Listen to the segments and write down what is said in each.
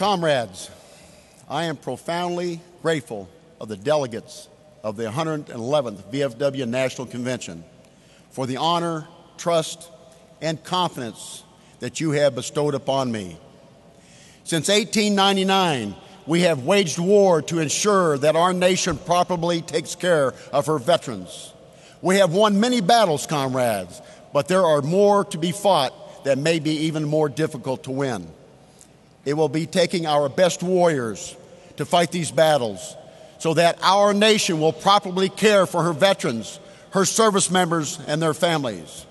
Comrades, I am profoundly grateful of the delegates of the 111th VFW National Convention for the honor, trust, and confidence that you have bestowed upon me. Since 1899, we have waged war to ensure that our nation properly takes care of her veterans. We have won many battles, comrades, but there are more to be fought that may be even more difficult to win. It will be taking our best warriors to fight these battles so that our nation will properly care for her veterans, her service members, and their families.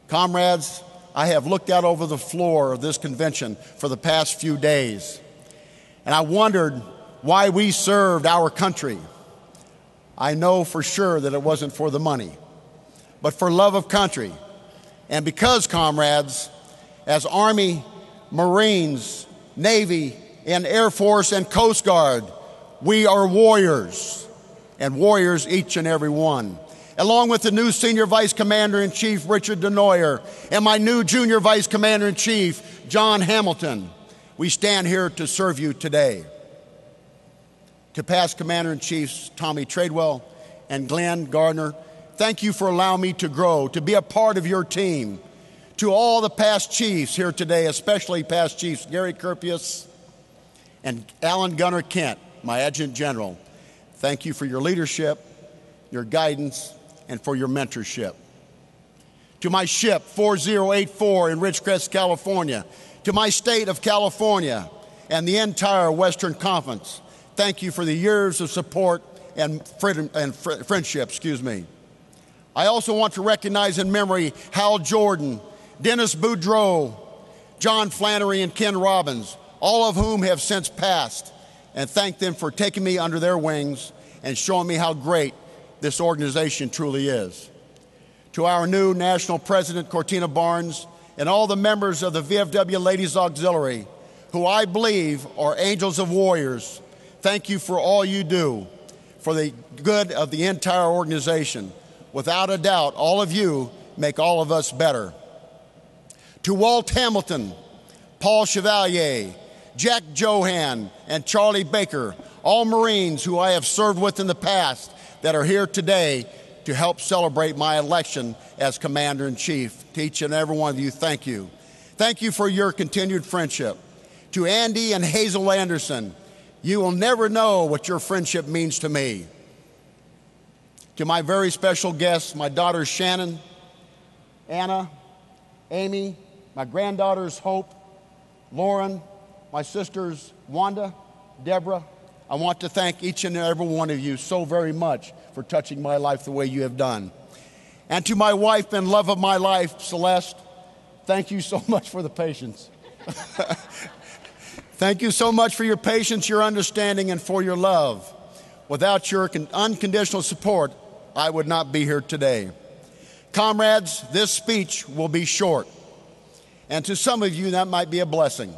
Comrades, I have looked out over the floor of this convention for the past few days, and I wondered why we served our country. I know for sure that it wasn't for the money, but for love of country. And because, comrades, as Army, Marines, Navy, and Air Force and Coast Guard, we are warriors, and warriors each and every one. Along with the new Senior Vice Commander-in-Chief, Richard Denoyer, and my new Junior Vice Commander-in-Chief, John Hamilton, we stand here to serve you today. To past Commander-in-Chiefs Tommy Tradewell and Glenn Gardner, thank you for allowing me to grow, to be a part of your team. To all the past chiefs here today, especially past chiefs Gary Kerpius and Alan Gunnar Kent, my Adjutant General, thank you for your leadership, your guidance, and for your mentorship. To my ship 4084 in Ridgecrest, California, to my state of California and the entire Western Conference, thank you for the years of support and friendship. I also want to recognize in memory Hal Jordan, Dennis Boudreau, John Flannery, and Ken Robbins, all of whom have since passed, and thank them for taking me under their wings and showing me how great this organization truly is. To our new National President, Cortina Barnes, and all the members of the VFW Ladies Auxiliary, who I believe are angels of warriors, thank you for all you do for the good of the entire organization. Without a doubt, all of you make all of us better. To Walt Hamilton, Paul Chevalier, Jack Johan, and Charlie Baker, all Marines who I have served with in the past that are here today to help celebrate my election as Commander-in-Chief. To each and every one of you, thank you. Thank you for your continued friendship. To Andy and Hazel Anderson, you will never know what your friendship means to me. To my very special guests, my daughters Shannon, Anna, Amy, my granddaughters Hope, Lauren, my sisters Wanda, Deborah, I want to thank each and every one of you so very much for touching my life the way you have done. And to my wife and love of my life, Celeste, thank you so much for the patience. Thank you so much for your patience, your understanding, and for your love. Without your unconditional support, I would not be here today. Comrades, this speech will be short. And to some of you, that might be a blessing.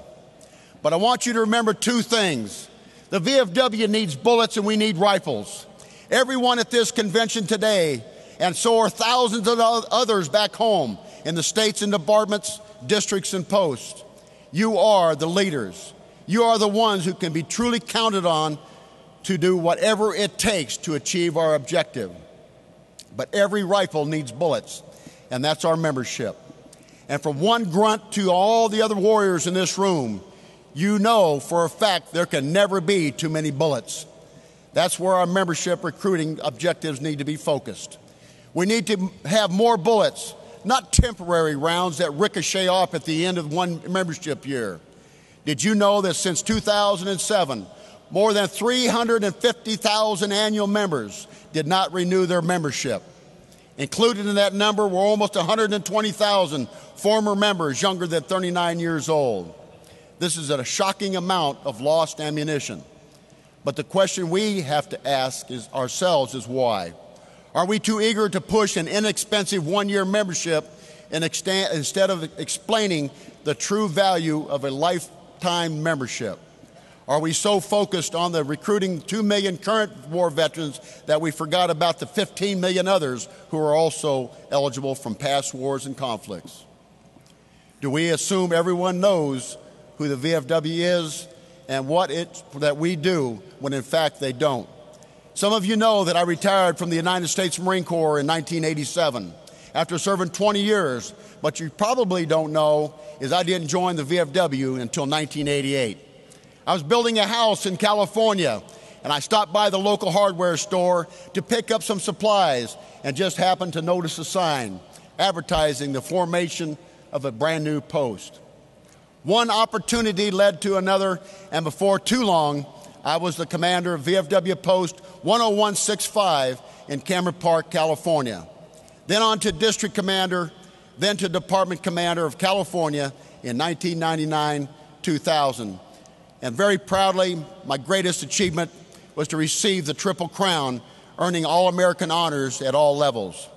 But I want you to remember two things. The VFW needs bullets and we need rifles. Everyone at this convention today, and so are thousands of others back home in the states and departments, districts, and posts. You are the leaders. You are the ones who can be truly counted on to do whatever it takes to achieve our objective. But every rifle needs bullets, and that's our membership. And from one grunt to all the other warriors in this room, you know for a fact there can never be too many bullets. That's where our membership recruiting objectives need to be focused. We need to have more bullets, not temporary rounds that ricochet off at the end of one membership year. Did you know that since 2007, more than 350,000 annual members did not renew their membership? Included in that number were almost 120,000 former members younger than 39 years old. This is a shocking amount of lost ammunition. But the question we have to ask ourselves is why? Are we too eager to push an inexpensive one-year membership instead of explaining the true value of a lifetime membership? Are we so focused on the recruiting 2 million current war veterans that we forgot about the 15 million others who are also eligible from past wars and conflicts? Do we assume everyone knows who the VFW is and what that we do when in fact they don't. Some of you know that I retired from the United States Marine Corps in 1987 after serving 20 years, but you probably don't know is I didn't join the VFW until 1988. I was building a house in California, and I stopped by the local hardware store to pick up some supplies and just happened to notice a sign advertising the formation of a brand new post. One opportunity led to another, and before too long, I was the commander of VFW Post 10165 in Cameron Park, California. Then on to district commander, then to department commander of California in 1999-2000. And very proudly, my greatest achievement was to receive the Triple Crown, earning All-American honors at all levels.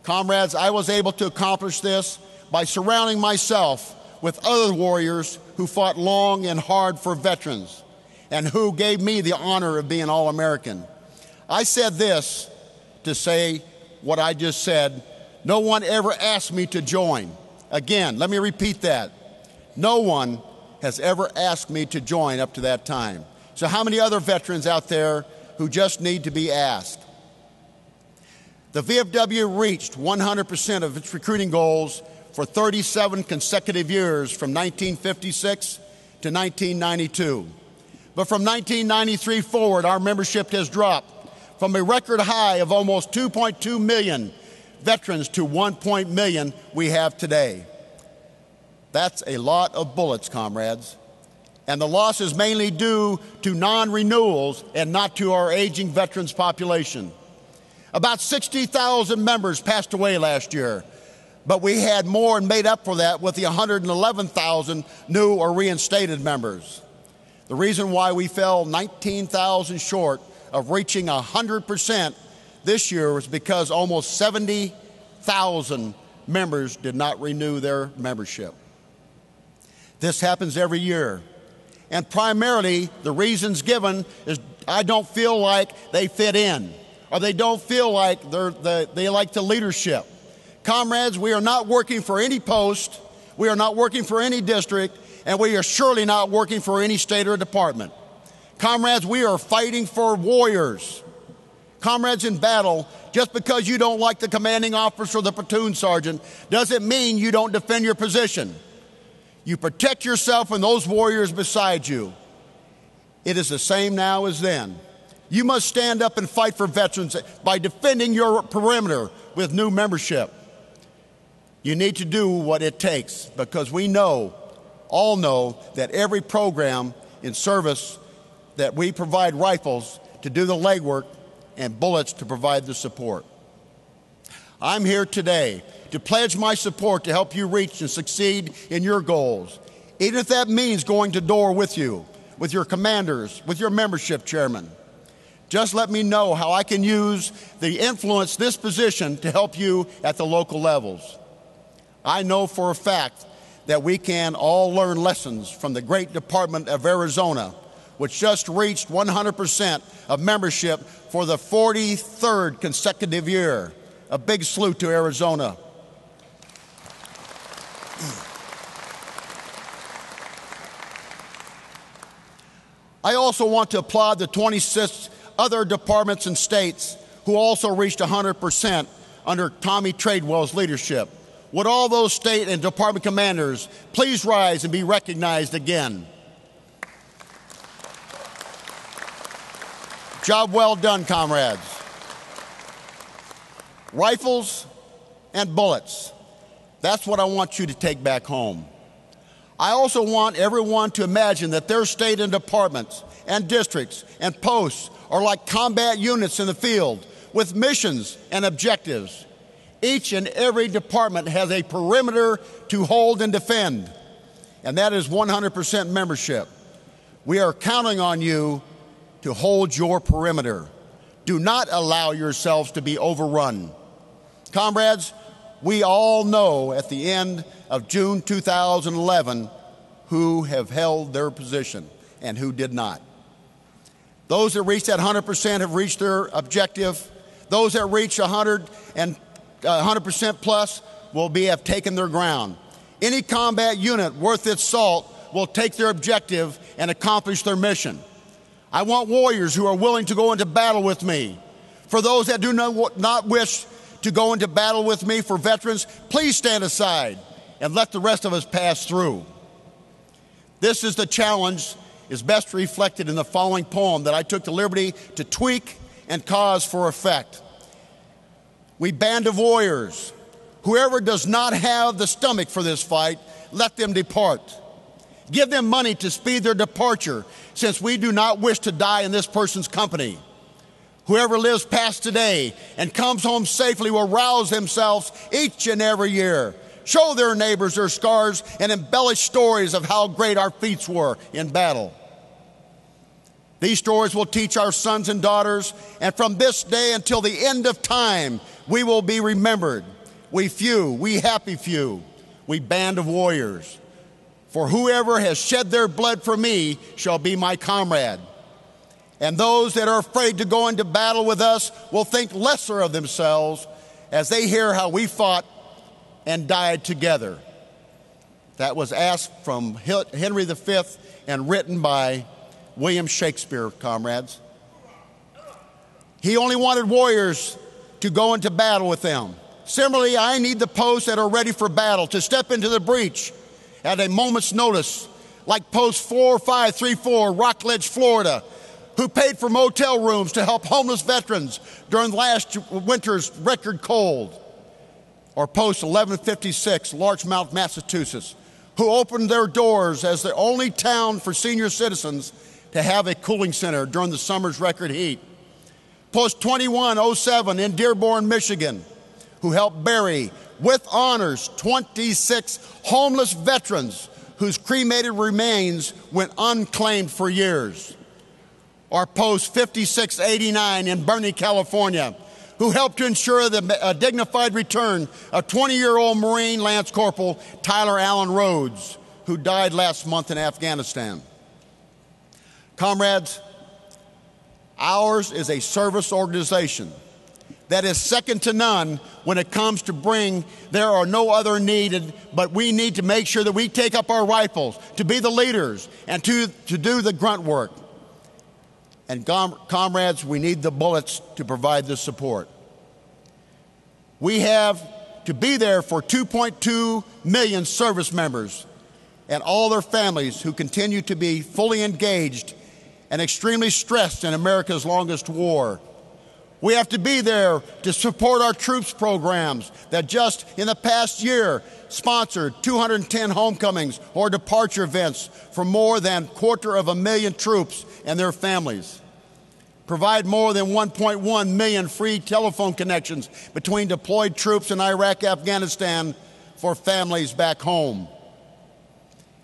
Comrades, I was able to accomplish this by surrounding myself with other warriors who fought long and hard for veterans and who gave me the honor of being All-American. I said this to say what I just said. No one ever asked me to join. Again, let me repeat that. No one has ever asked me to join up to that time. So how many other veterans out there who just need to be asked? The VFW reached 100% of its recruiting goals for 37 consecutive years from 1956 to 1992. But from 1993 forward, our membership has dropped from a record high of almost 2.2 million veterans to 1 million we have today. That's a lot of bullets, comrades. And the loss is mainly due to non-renewals and not to our aging veterans population. About 60,000 members passed away last year, but we had more and made up for that with the 111,000 new or reinstated members. The reason why we fell 19,000 short of reaching 100% this year was because almost 70,000 members did not renew their membership. This happens every year. And primarily, the reasons given is I don't feel like they fit in, or they don't feel like they like the leadership. Comrades, we are not working for any post, we are not working for any district, and we are surely not working for any state or department. Comrades, we are fighting for warriors. Comrades in battle, just because you don't like the commanding officer or the platoon sergeant doesn't mean you don't defend your position. You protect yourself and those warriors beside you. It is the same now as then. You must stand up and fight for veterans by defending your perimeter with new membership. You need to do what it takes because we know, all know, that every program in service that we provide rifles to do the legwork and bullets to provide the support. I'm here today to pledge my support to help you reach and succeed in your goals, even if that means going to door with you, with your commanders, with your membership chairman. Just let me know how I can use the influence this position to help you at the local levels. I know for a fact that we can all learn lessons from the great Department of Arizona, which just reached 100% of membership for the 43rd consecutive year. A big salute to Arizona. I also want to applaud the 26 other departments and states who also reached 100% under Tommy Tradewell's leadership. Would all those state and department commanders please rise and be recognized again? Job well done, comrades. Rifles and bullets. That's what I want you to take back home. I also want everyone to imagine that their state and departments and districts and posts are like combat units in the field with missions and objectives. Each and every department has a perimeter to hold and defend, and that is 100% membership. We are counting on you to hold your perimeter. Do not allow yourselves to be overrun. Comrades, we all know at the end of June 2011 who have held their position and who did not. Those that reached that 100% have reached their objective. Those that reach 100% plus have taken their ground. Any combat unit worth its salt will take their objective and accomplish their mission. I want warriors who are willing to go into battle with me. For those that do not wish to go into battle with me, for veterans, please stand aside and let the rest of us pass through. This is the challenge is best reflected in the following poem that I took the liberty to tweak and cause for effect. We band of warriors, whoever does not have the stomach for this fight, let them depart. Give them money to speed their departure, since we do not wish to die in this person's company. Whoever lives past today and comes home safely will rouse themselves each and every year, show their neighbors their scars, and embellish stories of how great our feats were in battle. These stories will teach our sons and daughters, and from this day until the end of time, we will be remembered. We few, we happy few, we band of warriors. For whoever has shed their blood for me shall be my comrade. And those that are afraid to go into battle with us will think lesser of themselves as they hear how we fought and died together. That was asked from Henry V and written by William Shakespeare, comrades. He only wanted warriors to go into battle with them. Similarly, I need the posts that are ready for battle to step into the breach at a moment's notice, like Post 4534, Rockledge, Florida, who paid for motel rooms to help homeless veterans during last winter's record cold. Or Post 1156, Larchmont, Massachusetts, who opened their doors as the only town for senior citizens to have a cooling center during the summer's record heat. Post 2107 in Dearborn, Michigan, who helped bury with honors 26 homeless veterans whose cremated remains went unclaimed for years. Or Post 5689 in Bernie, California, who helped to ensure the dignified return of 20-year-old Marine Lance Corporal Tyler Allen Rhodes, who died last month in Afghanistan. Comrades, ours is a service organization that is second to none when it comes to there are no other needed, but we need to make sure that we take up our rifles to be the leaders and to do the grunt work. And comrades, we need the bullets to provide the support. We have to be there for 2.2 million service members and all their families who continue to be fully engaged and extremely stressed in America's longest war. We have to be there to support our troops programs that just in the past year sponsored 210 homecomings or departure events for more than 250,000 troops and their families. Provide more than 1.1 million free telephone connections between deployed troops in Iraq, Afghanistan for families back home.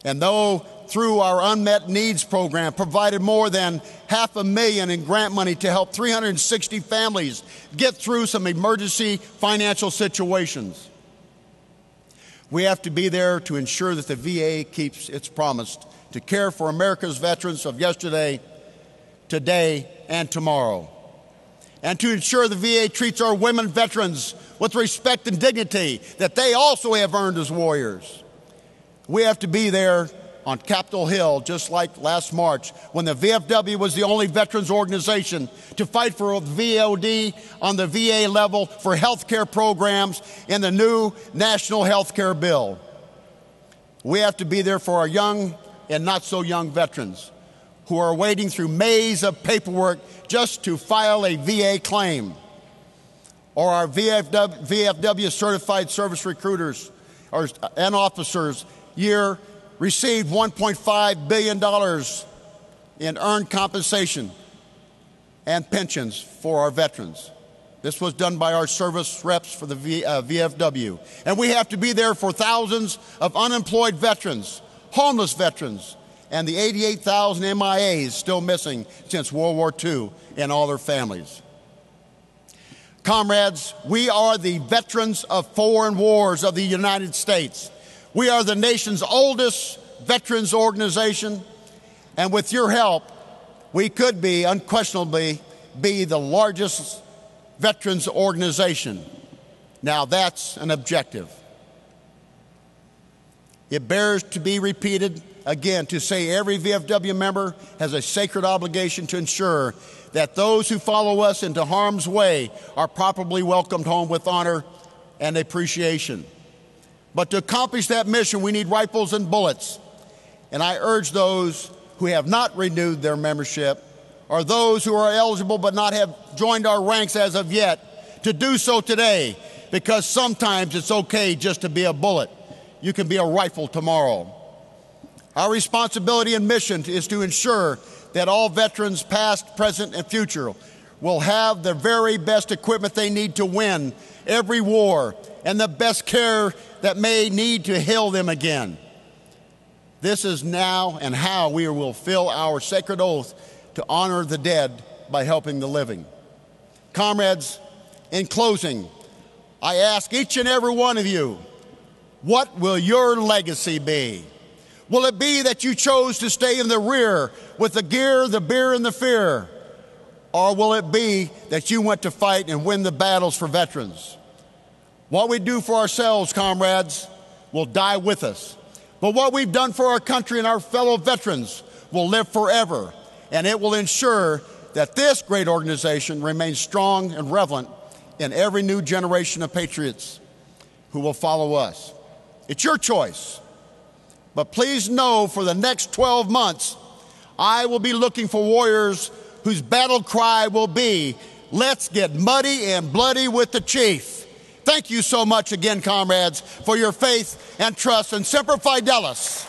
And though through our Unmet Needs program, provided more than $500,000 in grant money to help 360 families get through some emergency financial situations. We have to be there to ensure that the VA keeps its promise to care for America's veterans of yesterday, today, and tomorrow. And to ensure the VA treats our women veterans with respect and dignity that they also have earned as warriors. We have to be there on Capitol Hill, just like last March, when the VFW was the only veterans organization to fight for VOD on the VA level for health care programs in the new National Health Care Bill. We have to be there for our young and not so young veterans who are wading through maze of paperwork just to file a VA claim. Or our VFW certified service recruiters and officers received $1.5 billion in earned compensation and pensions for our veterans. This was done by our service reps for the VFW. And we have to be there for thousands of unemployed veterans, homeless veterans, and the 88,000 MIAs still missing since World War II and all their families. Comrades, we are the veterans of foreign wars of the United States. We are the nation's oldest veterans organization, and with your help, we could unquestionably be the largest veterans organization. Now that's an objective. It bears to be repeated again to say every VFW member has a sacred obligation to ensure that those who follow us into harm's way are properly welcomed home with honor and appreciation. But to accomplish that mission, we need rifles and bullets. And I urge those who have not renewed their membership, or those who are eligible but not have joined our ranks as of yet, to do so today, because sometimes it's okay just to be a bullet. You can be a rifle tomorrow. Our responsibility and mission is to ensure that all veterans, past, present, and future, will have the very best equipment they need to win every war and the best care that may need to heal them again. This is now and how we will fulfill our sacred oath to honor the dead by helping the living. Comrades, in closing, I ask each and every one of you, what will your legacy be? Will it be that you chose to stay in the rear with the gear, the beer, and the fear? Or will it be that you went to fight and win the battles for veterans? What we do for ourselves, comrades, will die with us. But what we've done for our country and our fellow veterans will live forever, and it will ensure that this great organization remains strong and relevant in every new generation of patriots who will follow us. It's your choice. But please know, for the next 12 months, I will be looking for warriors whose battle cry will be, let's get muddy and bloody with the chief. Thank you so much again, comrades, for your faith and trust, and Semper Fidelis.